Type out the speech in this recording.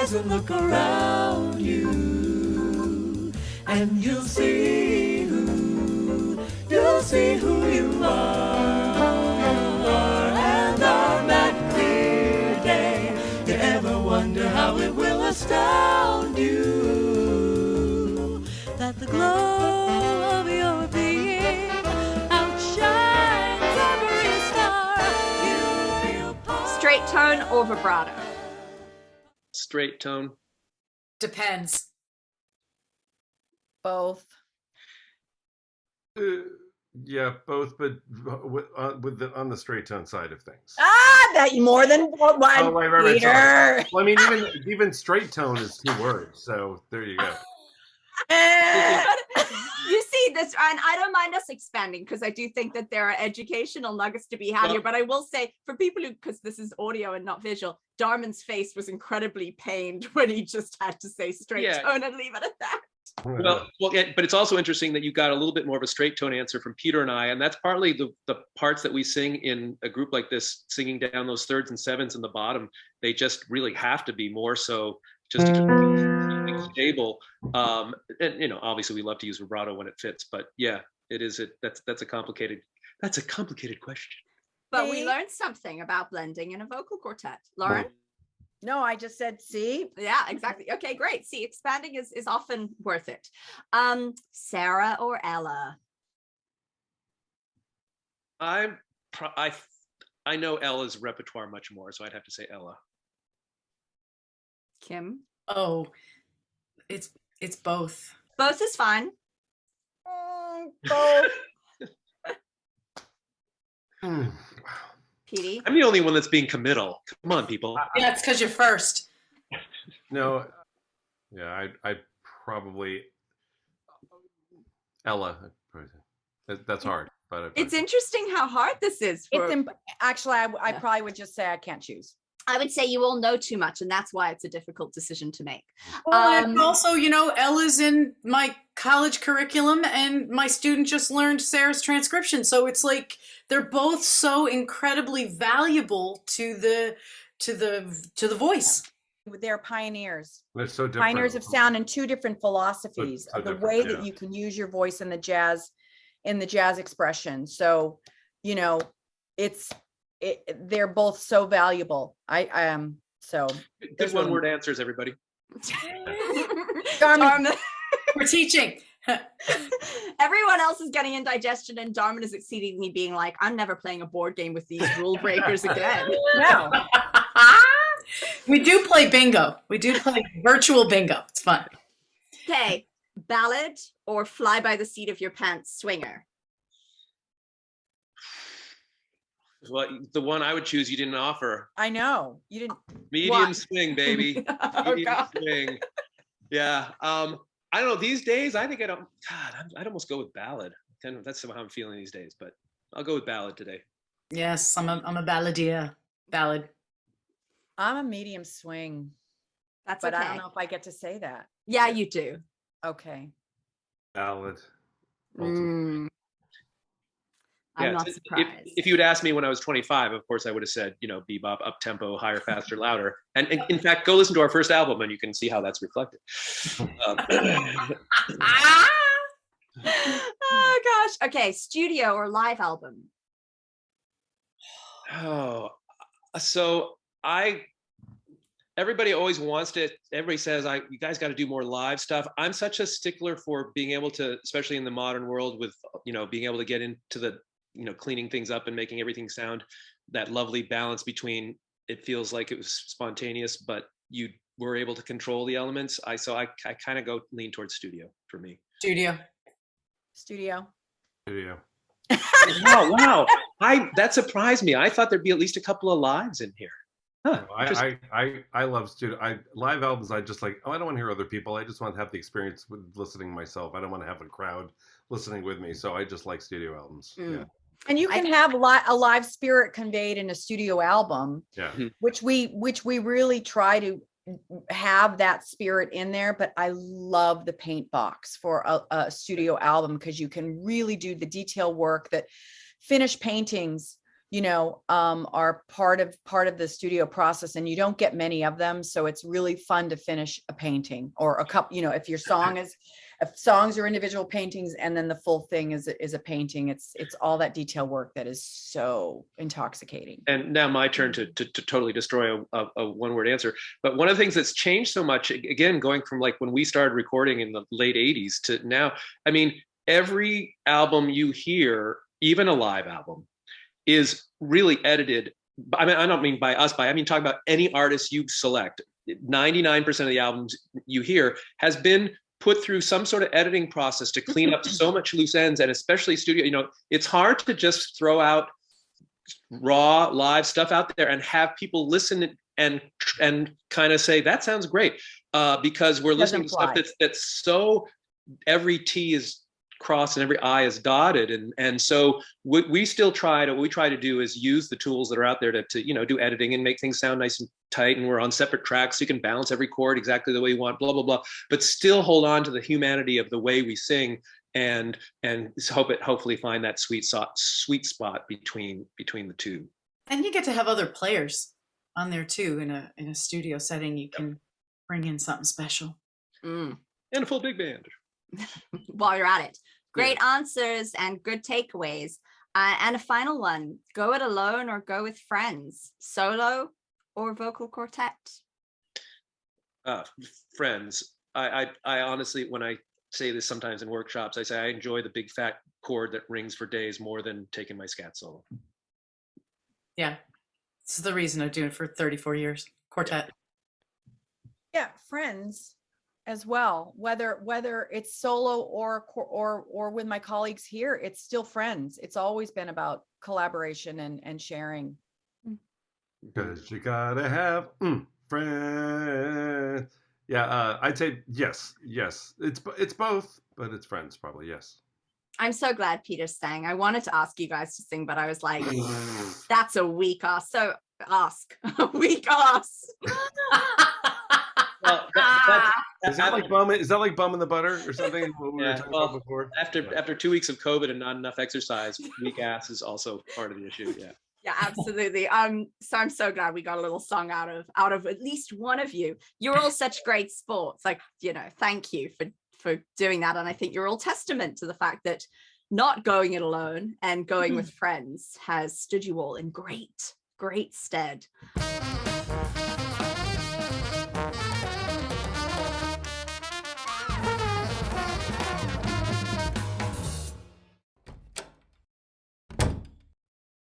eyes and look around you, and you'll see who you are. And on that clear day, you ever wonder how it will astound you that the glow of your being outshines every star. You feel part. Straight tone or vibrato? Straight tone. Depends. Both. Yeah, both, but on the straight tone side of things. That more than one. Oh, right, Peter. sorry. Well, I mean, even straight tone is 2 words, so there you go. You see this, and I don't mind us expanding because I do think that there are educational nuggets to be had here. But I will say, for people who, because this is audio and not visual, Darmon's face was incredibly pained when he just had to say straight tone and leave it at that. Well, but it's also interesting that you got a little bit more of a straight tone answer from Peter and I, and that's partly the parts that we sing in a group like this, singing down those thirds and sevenths in the bottom. They just really have to be more so just to keep stable. And obviously we love to use vibrato when it fits, but yeah, that's a complicated question. But we learned something about blending in a vocal quartet. Lauren? No, I just said see. Yeah, exactly. Okay, great. See, expanding is often worth it. Sarah or Ella? I know Ella's repertoire much more, so I'd have to say Ella. Kim? Oh, it's both. Both is fine. Both. Petey? I'm the only one that's being committal. Come on, people. Yeah, it's because you're first. No, yeah, I probably Ella. That's hard, but It's interesting how hard this is. Actually, I probably would just say I can't choose. I would say you all know too much, and that's why it's a difficult decision to make. Well, and also, Ella's in my college curriculum, and my student just learned Sarah's transcription. So it's like they're both so incredibly valuable to the voice. They're pioneers. They're so different. Pioneers of sound and 2 different philosophies So of the different, way that you can use your voice in the jazz expression. So, they're both so valuable. I am so good one-word answers, everybody. Darmon. We're teaching. Everyone else is getting indigestion, and Darmon is exceedingly being like, I'm never playing a board game with these rule breakers again. No. We do play bingo. We do play virtual bingo. It's fun. Okay, ballad or fly by the seat of your pants swinger? Well, the one I would choose you didn't offer. I know. You didn't. Medium swing, baby. Oh, Medium God. swing. Yeah. I don't know. These days, I think I'd almost go with ballad. That's how I'm feeling these days, but I'll go with ballad today. Yes, I'm a balladeer. Ballad. I'm a medium swing. That's but okay. I don't know if I get to say that. Yeah, you do. Okay. Ballad. I'm not surprised. If you had asked me when I was 25, of course I would have said, bebop, up tempo, higher, faster, louder. And in fact, go listen to our first album and you can see how that's reflected. Oh gosh. Okay, studio or live album? Oh, so everybody always wants to, everybody says, you guys got to do more live stuff. I'm such a stickler for being able to, especially in the modern world with, being able to get into the, cleaning things up and making everything sound that lovely balance between it feels like it was spontaneous, but you were able to control the elements. I kind of lean towards studio for me. Studio. Wow. That surprised me. I thought there'd be at least a couple of lives in here. Huh, I love studio. Live albums. I just like. I don't want to hear other people. I just want to have the experience with listening myself. I don't want to have a crowd listening with me. So I just like studio albums. Yeah. And you can have a live spirit conveyed in a studio album. Yeah. Which we really try to have that spirit in there. But I love the paint box for a studio album because you can really do the detail work that finished paintings are part of the studio process, and you don't get many of them. So it's really fun to finish a painting or a couple, if your if songs are individual paintings and then the full thing is a painting, it's all that detail work that is so intoxicating. And now my turn to totally destroy a one-word answer. But one of the things that's changed so much, again, going from like when we started recording in the late 80s to now, I mean, every album you hear, even a live album, is really edited. I mean, I don't mean by us, I mean, talk about any artist you select. 99% of the albums you hear has been put through some sort of editing process to clean up so much loose ends, and especially studio, it's hard to just throw out raw live stuff out there and have people listen and kind of say, that sounds great, because we're listening to stuff that's so every T is crossed and every I is dotted, and so we still try to do is use the tools that are out there to do editing and make things sound nice and tight, and we're on separate tracks so you can balance every chord exactly the way you want, blah blah blah, but still hold on to the humanity of the way we sing, and hopefully find that sweet spot between the two. And you get to have other players on there too. In a studio setting, you can bring in something special. And a full big band while you're at it. Great answers and good takeaways. And a final one: go it alone or go with friends? Solo or vocal quartet? Friends. I honestly, when I say this sometimes in workshops, I say I enjoy the big fat chord that rings for days more than taking my scat solo. Yeah, this is the reason I'm doing it for 34 years. Quartet. Yeah, friends as well. Whether it's solo or with my colleagues here, it's still friends. It's always been about collaboration and sharing. Because you gotta have friends. Yeah, I'd say yes. It's both, but it's friends probably. Yes. I'm so glad Peter sang. I wanted to ask you guys to sing, but I was like, that's a weak ask. So ask a weak ask. Well, is that like bumming the butter or something? What we were talking about before? After 2 weeks of COVID and not enough exercise, weak ass is also part of the issue. Yeah. Yeah, absolutely. So I'm so glad we got a little song out of at least one of you. You're all such great sports. Like, thank you for doing that. And I think you're all testament to the fact that not going it alone and going with friends has stood you all in great stead.